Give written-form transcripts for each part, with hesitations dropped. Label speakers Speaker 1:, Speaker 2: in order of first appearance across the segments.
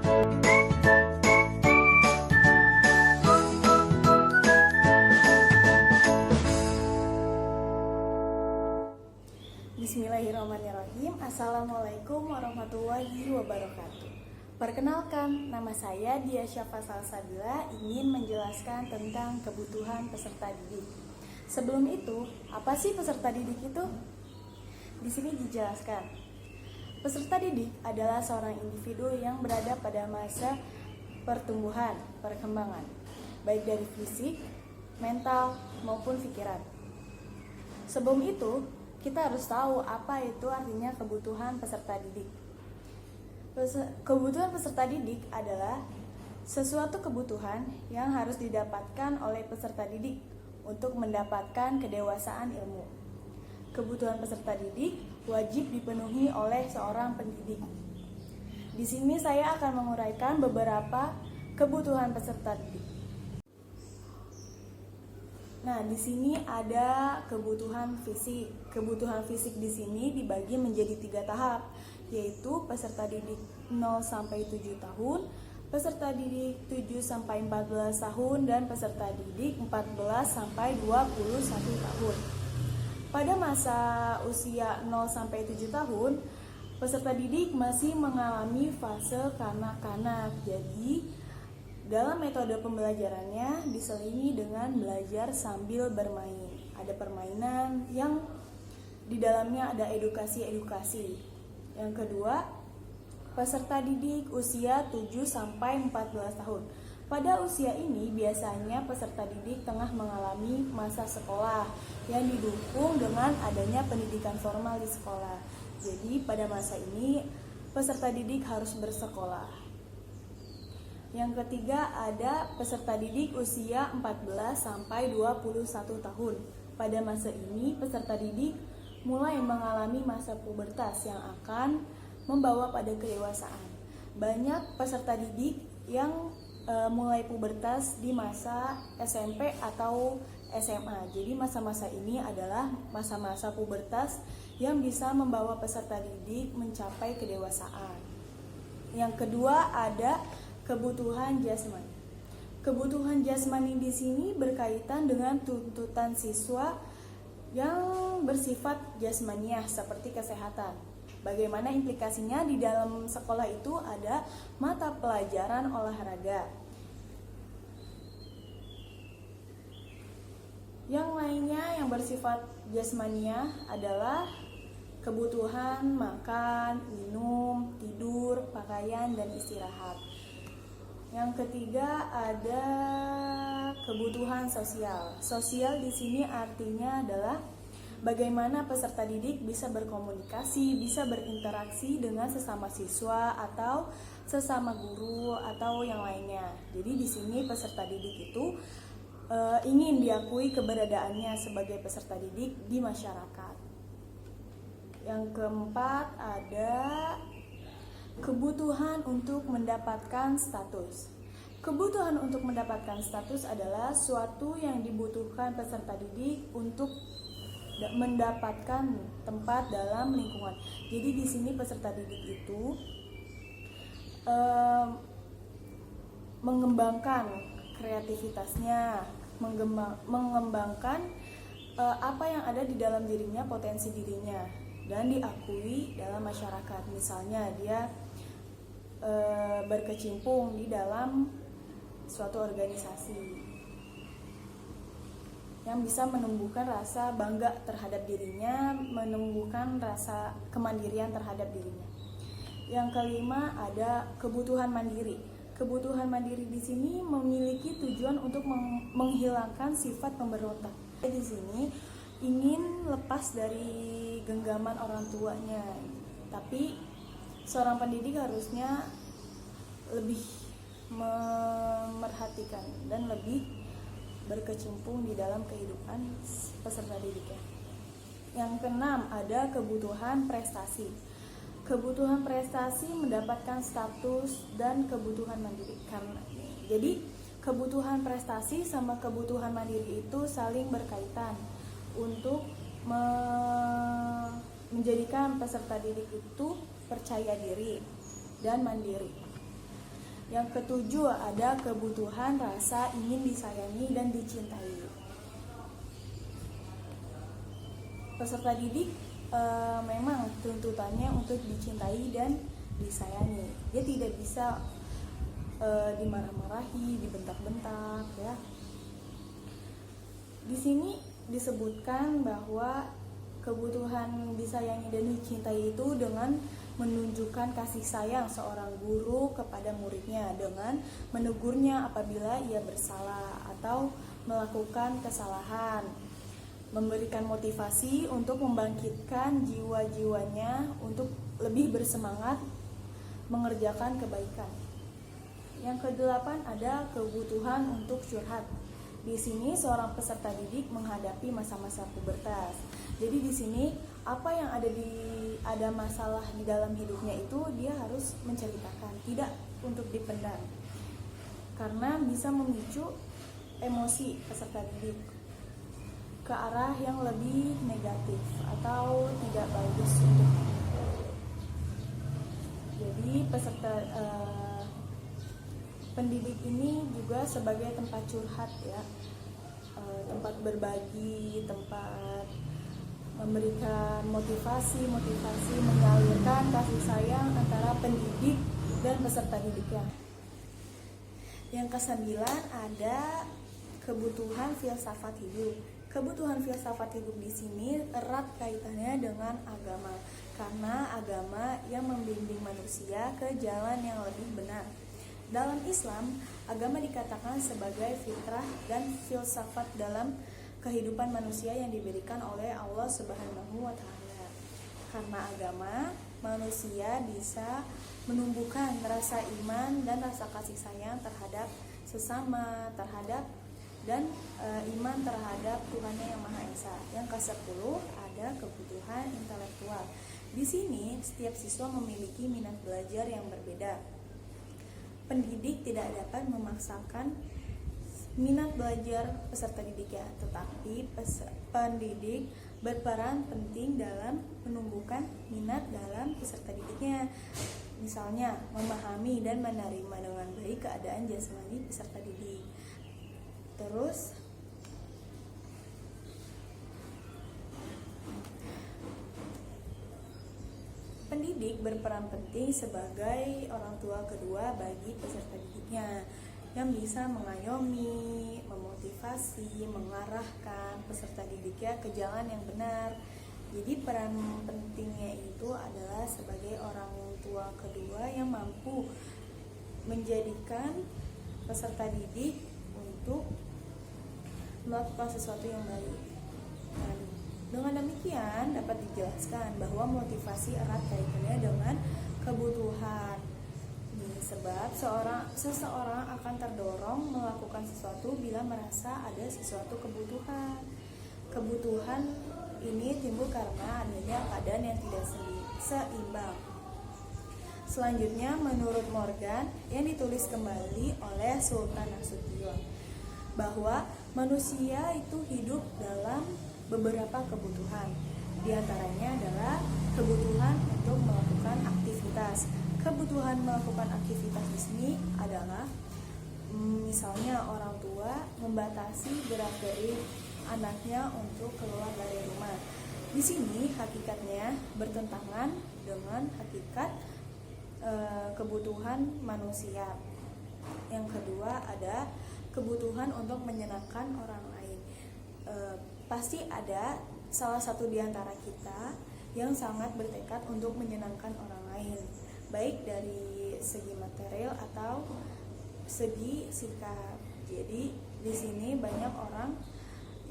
Speaker 1: Bismillahirrahmanirrahim. Assalamualaikum warahmatullahi wabarakatuh. Perkenalkan, nama saya Dia Syafa Salsabila, ingin menjelaskan tentang kebutuhan peserta didik. Sebelum itu, apa sih peserta didik itu? Di sini dijelaskan. Peserta didik adalah seorang individu yang berada pada masa pertumbuhan, perkembangan, baik dari fisik, mental, maupun pikiran. Sebelum itu, kita harus tahu apa itu artinya kebutuhan peserta didik. Kebutuhan peserta didik adalah sesuatu kebutuhan yang harus didapatkan oleh peserta didik untuk mendapatkan kedewasaan ilmu. Kebutuhan peserta didik wajib dipenuhi oleh seorang pendidik. Di sini saya akan menguraikan beberapa kebutuhan peserta didik. Nah, di sini ada kebutuhan fisik. Kebutuhan fisik di sini dibagi menjadi 3 tahap, yaitu peserta didik 0 sampai 7 tahun, peserta didik 7 sampai 14 tahun, dan peserta didik 14 sampai 21 tahun. Pada masa usia 0 sampai 7 tahun, peserta didik masih mengalami fase kanak-kanak. Jadi, dalam metode pembelajarannya diselingi dengan belajar sambil bermain. Ada permainan yang di dalamnya ada edukasi-edukasi. Yang kedua, peserta didik usia 7 sampai 14 tahun. Pada usia ini biasanya peserta didik tengah mengalami masa sekolah yang didukung dengan adanya pendidikan formal di sekolah. Jadi pada masa ini peserta didik harus bersekolah. Yang ketiga ada peserta didik usia 14 sampai 21 tahun. Pada masa ini peserta didik mulai mengalami masa pubertas yang akan membawa pada kedewasaan. Banyak peserta didik yang mulai pubertas di masa SMP atau SMA. Jadi masa-masa ini adalah masa-masa pubertas yang bisa membawa peserta didik mencapai kedewasaan. Yang kedua ada kebutuhan jasmani. Kebutuhan jasmani di sini berkaitan dengan tuntutan siswa yang bersifat jasmaniah seperti kesehatan. Bagaimana implikasinya di dalam sekolah itu ada mata pelajaran olahraga. Yang lainnya yang bersifat jasmaniah adalah kebutuhan makan, minum, tidur, pakaian, dan istirahat. Yang ketiga ada kebutuhan sosial. Sosial di sini artinya adalah bagaimana peserta didik bisa berkomunikasi, bisa berinteraksi dengan sesama siswa atau sesama guru atau yang lainnya. Jadi di sini peserta didik itu ingin diakui keberadaannya sebagai peserta didik di masyarakat. Yang keempat ada kebutuhan untuk mendapatkan status. Kebutuhan untuk mendapatkan status adalah suatu yang dibutuhkan peserta didik untuk mendapatkan tempat dalam lingkungan. Jadi di sini peserta didik itu mengembangkan kreativitasnya, mengembangkan apa yang ada di dalam dirinya, potensi dirinya, dan diakui dalam masyarakat. Misalnya dia berkecimpung di dalam suatu organisasi yang bisa menumbuhkan rasa bangga terhadap dirinya, menumbuhkan rasa kemandirian terhadap dirinya. Yang kelima ada kebutuhan mandiri. Kebutuhan mandiri di sini memiliki tujuan untuk menghilangkan sifat pemberontak. Di sini ingin lepas dari genggaman orang tuanya, tapi seorang pendidik harusnya lebih memerhatikan dan lebih berkecimpung di dalam kehidupan peserta didiknya. Yang keenam ada kebutuhan prestasi. Kebutuhan prestasi mendapatkan status dan kebutuhan mandiri. Jadi kebutuhan prestasi sama kebutuhan mandiri itu saling berkaitan untuk menjadikan peserta didik itu percaya diri dan mandiri. Yang ketujuh ada kebutuhan rasa ingin disayangi dan dicintai. Peserta didik memang tuntutannya untuk dicintai dan disayangi. Dia tidak bisa dimarah-marahi, dibentak-bentak ya. Di sini disebutkan bahwa kebutuhan disayangi dan dicintai itu dengan menunjukkan kasih sayang seorang guru kepada muridnya dengan menegurnya apabila ia bersalah atau melakukan kesalahan, memberikan motivasi untuk membangkitkan jiwa-jiwanya untuk lebih bersemangat mengerjakan kebaikan. Yang kedelapan ada kebutuhan untuk curhat. Di sini seorang peserta didik menghadapi masa-masa pubertas. Jadi di sini apa yang ada masalah di dalam hidupnya itu dia harus menceritakan, tidak untuk dipendam. Karena bisa memicu emosi peserta didik ke arah yang lebih negatif atau tidak bagus untuk. Jadi peserta pendidik ini juga sebagai tempat curhat ya, tempat berbagi, tempat memberikan motivasi, menyalurkan kasih sayang antara pendidik dan peserta didiknya. Yang kesembilan ada kebutuhan filsafat hidup. Kebutuhan filsafat hidup di sini erat kaitannya dengan agama, karena agama yang membimbing manusia ke jalan yang lebih benar. Dalam Islam, agama dikatakan sebagai fitrah dan filsafat dalam kehidupan manusia yang diberikan oleh Allah Subhanahu wa Ta'ala. Karena agama, manusia bisa menumbuhkan rasa iman dan rasa kasih sayang terhadap sesama, dan iman terhadap Tuhannya yang Maha Esa. Yang ke-10 ada kebutuhan intelektual. Di sini setiap siswa memiliki minat belajar yang berbeda. Pendidik tidak dapat memaksakan minat belajar peserta didiknya, tetapi pendidik berperan penting dalam menumbuhkan minat dalam peserta didiknya. Misalnya, memahami dan menerima dengan baik keadaan jasmani peserta didik. Terus pendidik berperan penting sebagai orang tua kedua bagi peserta didiknya yang bisa mengayomi, memotivasi, mengarahkan peserta didiknya ke jalan yang benar. Jadi peran pentingnya itu adalah sebagai orang tua kedua yang mampu menjadikan peserta didik untuk melakukan sesuatu yang baik. Dan dengan demikian dapat dijelaskan bahwa motivasi erat kaitannya dengan kebutuhan. Sebab seseorang akan terdorong melakukan sesuatu bila merasa ada sesuatu kebutuhan. Kebutuhan ini timbul karena adanya keadaan yang tidak seimbang. Selanjutnya, menurut Morgan yang ditulis kembali oleh Sultan Nasution, bahwa manusia itu hidup dalam beberapa kebutuhan. Di antaranya adalah kebutuhan untuk melakukan aktivitas. Kebutuhan melakukan aktivitas di sini adalah misalnya orang tua membatasi gerak-gerik anaknya untuk keluar dari rumah. Di sini hakikatnya bertentangan dengan hakikat kebutuhan manusia. Yang kedua ada kebutuhan untuk menyenangkan orang lain. Pasti ada salah satu di antara kita yang sangat bertekad untuk menyenangkan orang lain, baik dari segi material atau segi sikap. Jadi di sini banyak orang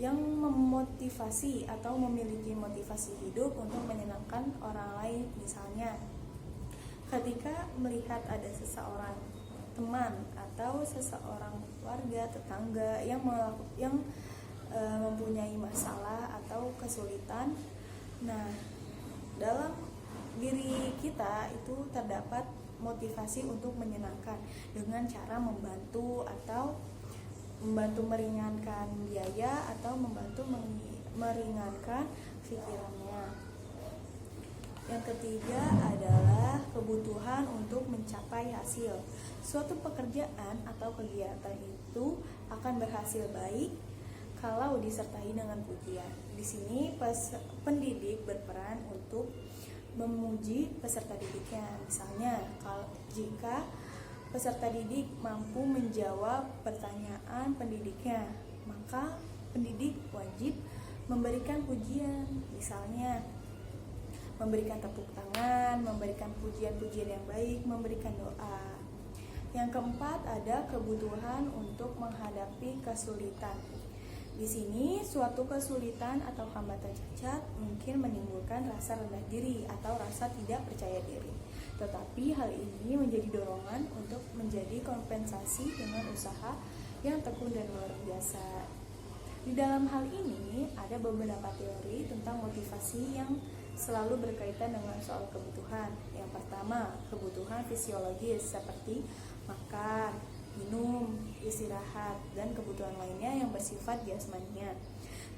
Speaker 1: yang memotivasi atau memiliki motivasi hidup untuk menyenangkan orang lain. Misalnya, ketika melihat ada seseorang teman atau seseorang warga, tetangga yang mempunyai masalah atau kesulitan, nah dalam diri kita itu terdapat motivasi untuk menyenangkan dengan cara membantu meringankan biaya atau membantu meringankan pikirannya. Yang ketiga adalah kebutuhan untuk mencapai hasil. Suatu pekerjaan atau kegiatan itu akan berhasil baik kalau disertai dengan pujian. Di sini pendidik berperan untuk memuji peserta didiknya. Misalnya, jika peserta didik mampu menjawab pertanyaan pendidiknya, maka pendidik wajib memberikan pujian. Misalnya, memberikan tepuk tangan, memberikan pujian-pujian yang baik, memberikan doa. Yang keempat ada kebutuhan untuk menghadapi kesulitan. Di sini suatu kesulitan atau hambatan cacat mungkin menimbulkan rasa rendah diri atau rasa tidak percaya diri. Tetapi hal ini menjadi dorongan untuk menjadi kompensasi dengan usaha yang tekun dan luar biasa. Di dalam hal ini ada beberapa teori tentang motivasi yang selalu berkaitan dengan soal kebutuhan. Yang pertama, kebutuhan fisiologis seperti makan, minum, istirahat, dan kebutuhan lainnya yang bersifat jasmaninya.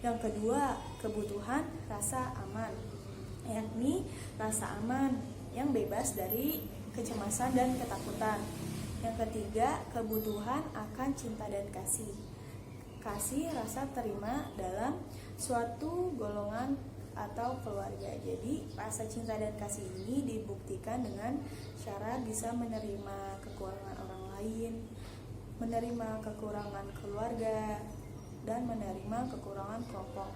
Speaker 1: Yang kedua, kebutuhan rasa aman, yakni rasa aman yang bebas dari kecemasan dan ketakutan. Yang ketiga, kebutuhan akan cinta dan kasih. Kasih rasa terima dalam suatu golongan atau keluarga. Jadi rasa cinta dan kasih ini dibuktikan dengan cara bisa menerima kekurangan orang lain, menerima kekurangan keluarga, dan menerima kekurangan kelompok.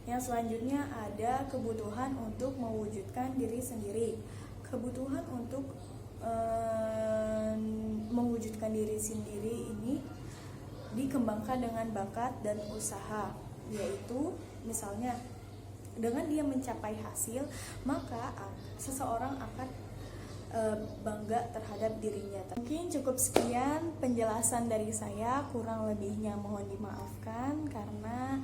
Speaker 1: Yang selanjutnya ada kebutuhan untuk mewujudkan diri sendiri. Kebutuhan untuk mewujudkan diri sendiri ini dikembangkan dengan bakat dan usaha, yaitu misalnya dengan dia mencapai hasil, maka seseorang akan bangga terhadap dirinya. Mungkin cukup sekian penjelasan dari saya, kurang lebihnya mohon dimaafkan karena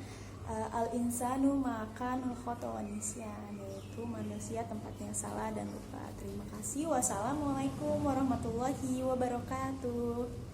Speaker 1: al-insanu ma'akanul khata' wan nisyan, yaitu manusia tempatnya salah dan lupa. Terima kasih. Wassalamualaikum warahmatullahi wabarakatuh.